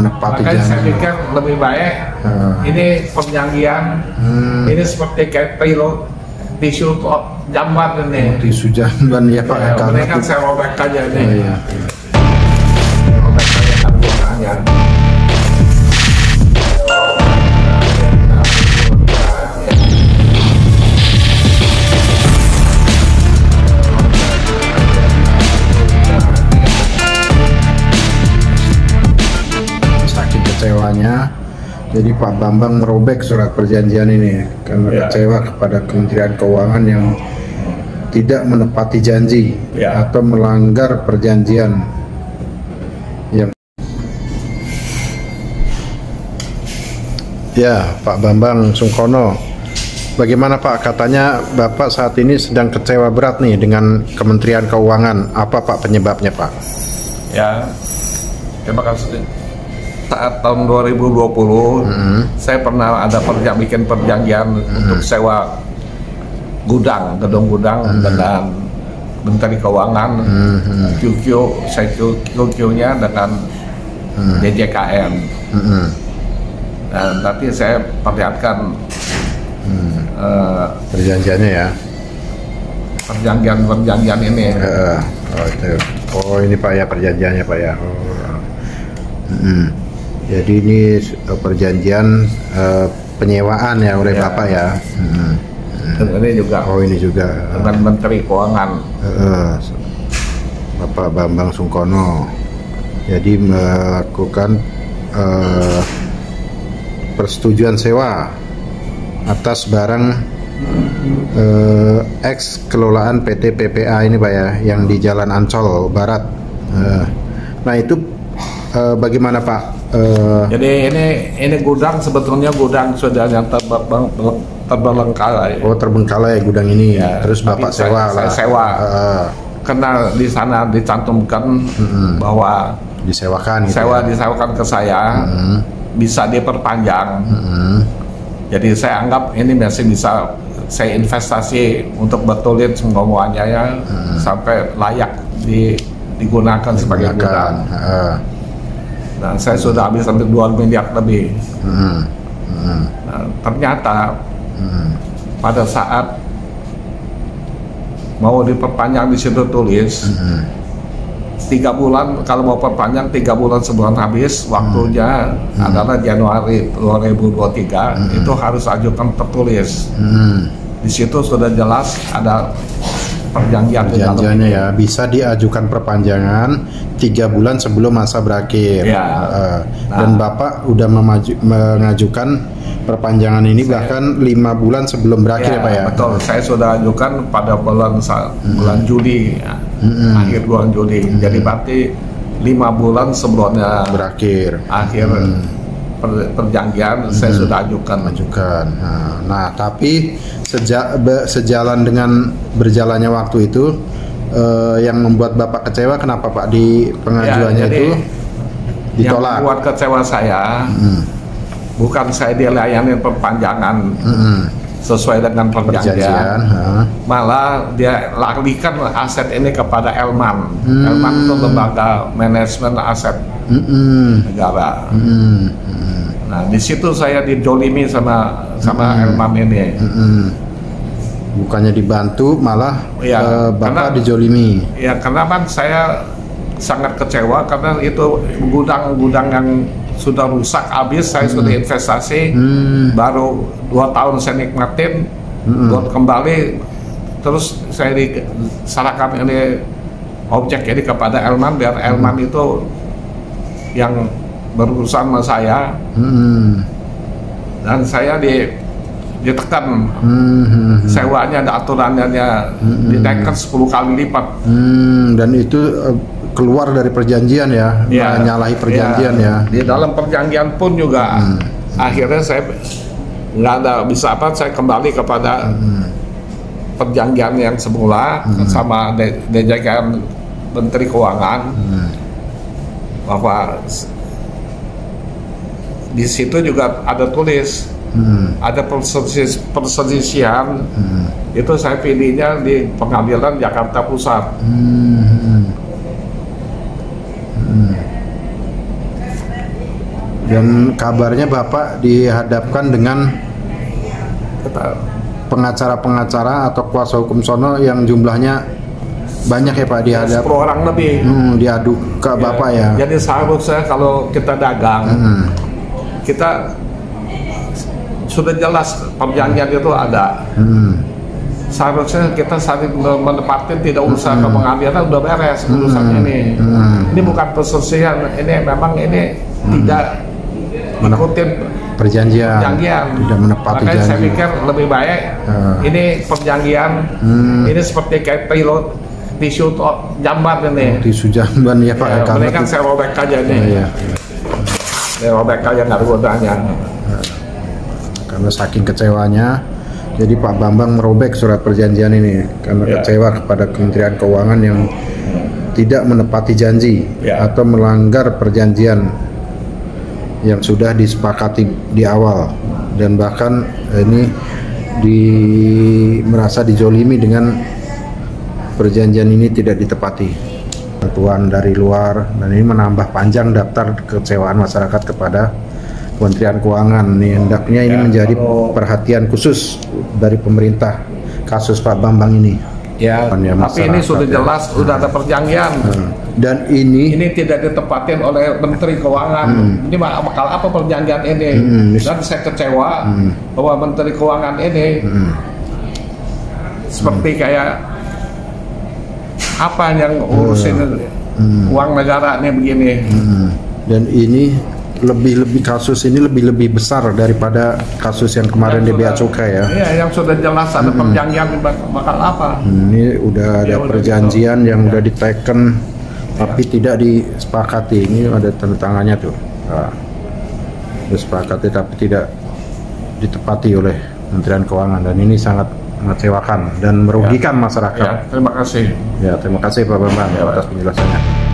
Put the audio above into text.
menepati makanya janji. saya pikir lebih baik ini perjanjian ini seperti kayak tisu jamban ini. Tisu jamban ya Pak. Ya, ini kan saya robek aja nih. Oh, iya. Robek aja kandungannya. Saking kecewanya, jadi Pak Bambang merobek surat perjanjian ini karena kecewa kepada Kementerian Keuangan yang tidak menepati janji atau melanggar perjanjian yang Pak Bambang Sungkono, bagaimana Pak? Katanya Bapak saat ini sedang kecewa berat nih dengan Kementerian Keuangan. Apa Pak penyebabnya Pak? Ya, terima kasih. Saat tahun 2020 saya pernah ada bikin perjanjian untuk sewa gedung gudang dengan Menteri Keuangan, QQ, saya QQ-nya dengan DJKN. Dan tapi saya perlihatkan Perjanjiannya ya. Perjanjian ini. Oh ini Pak ya perjanjiannya Pak ya. Jadi ini perjanjian penyewaan ya oleh Bapak ya. Dan ini juga. Oh ini juga dengan Menteri Keuangan. Bapak Bambang Sungkono. Jadi melakukan persetujuan sewa atas barang ex kelolaan PT PPA ini Pak ya, yang di Jalan Ancol Barat. Nah itu bagaimana Pak? Jadi ini gudang sebetulnya gudang sudah yang terbengkalai. Oh terbengkalai gudang ini. Ya, terus Bapak sewa lah. Saya sewa. Karena di sana dicantumkan bahwa disewakan. Gitu disewakan ke saya, bisa diperpanjang. Jadi saya anggap ini masih bisa saya investasi untuk betulin semuanya ya, sampai layak digunakan sebagai gudang. Dan saya sudah habis sampai 2 miliar lebih. Nah, ternyata pada saat mau diperpanjang di situ tulis 3 bulan, kalau mau perpanjang 3 bulan sebelum habis waktunya adalah Januari 2023, itu harus ajukan tertulis. Di situ sudah jelas ada perjanjiannya ya, bisa diajukan perpanjangan 3 bulan sebelum masa berakhir. Dan Bapak udah mengajukan perpanjangan ini bahkan 5 bulan sebelum berakhir ya Pak ya? Betul, saya sudah ajukan pada bulan Juli, akhir bulan Juli. Jadi berarti 5 bulan sebelumnya berakhir akhir perjanjian saya sudah ajukan. Nah tapi sejalan dengan berjalannya waktu itu, yang membuat Bapak kecewa kenapa Pak di pengajuannya itu ditolak? Yang membuat kecewa saya bukan saya dilayani perpanjangan sesuai dengan perjanjian, malah dia larikan aset ini kepada Elman. Elman itu lembaga manajemen aset negara. Nah di situ saya didolimi sama Elman ini. Bukannya dibantu, malah Bapak dijolimi. Ya karena kan saya sangat kecewa karena itu gudang-gudang yang sudah rusak habis, saya sudah investasi, baru 2 tahun saya nikmatin, buat kembali, terus saya diserahkan ini objek ini kepada Elman, biar Elman itu yang berurusan sama saya, dan saya ditekan, sewanya ada aturannya, dinaikkan 10 kali lipat. Dan itu keluar dari perjanjian ya, menyalahi perjanjian ya. Di dalam perjanjian pun juga akhirnya saya nggak ada bisa saya kembali kepada perjanjian yang semula sama DJKN Menteri Keuangan, bahwa di situ juga ada tulis ada perselisihan, itu saya pilihnya di Pengadilan Jakarta Pusat. Dan kabarnya Bapak dihadapkan dengan pengacara-pengacara atau kuasa hukum sono yang jumlahnya banyak ya Pak, dihadap 10 orang lebih. Diadu ke Bapak ya. Jadi seharusnya kalau kita dagang, kita sudah jelas perjanjian itu ada. Seharusnya kita saling menepati, tidak usah ke pengadilan, udah beres urusan ini. Ini bukan perselisihan, ini memang ini tidak mengikuti perjanjian, tidak menepati makanya janji. saya pikir lebih baik ini perjanjian, ini seperti kayak pilot tisu jamban ini. Tisu jamban ya Pak. Ya, ini kan saya robek aja nih. Saya robek aja, nggak ada gunanya. Karena saking kecewanya, jadi Pak Bambang merobek surat perjanjian ini karena kecewa kepada Kementerian Keuangan yang tidak menepati janji atau melanggar perjanjian yang sudah disepakati di awal, dan bahkan ini merasa dijolimi dengan perjanjian ini tidak ditepati. Bantuan dari luar, dan ini menambah panjang daftar kekecewaan masyarakat kepada Kementerian Keuangan. Hendaknya ini menjadi perhatian khusus dari pemerintah kasus Pak Bambang ini. Ya, tapi ini sudah jelas, sudah ada perjanjian. Dan ini tidak ditepatin oleh Menteri Keuangan. Ini bakal apa perjanjian ini? Dan saya kecewa bahwa Menteri Keuangan ini seperti kayak apa yang urusin uang negara ini begini. Dan ini lebih kasus ini lebih besar daripada kasus yang kemarin di Bea Cukai ya. Iya, yang sudah jelas ada perjanjian bakal apa. Ini udah ada perjanjian yang udah diteken tapi tidak disepakati. Ini ada tanda tangannya tuh. Disepakati tapi tidak ditepati oleh Kementerian Keuangan, dan ini sangat mengecewakan dan merugikan masyarakat. Terima kasih. Terima kasih Pak Bambang atas penjelasannya.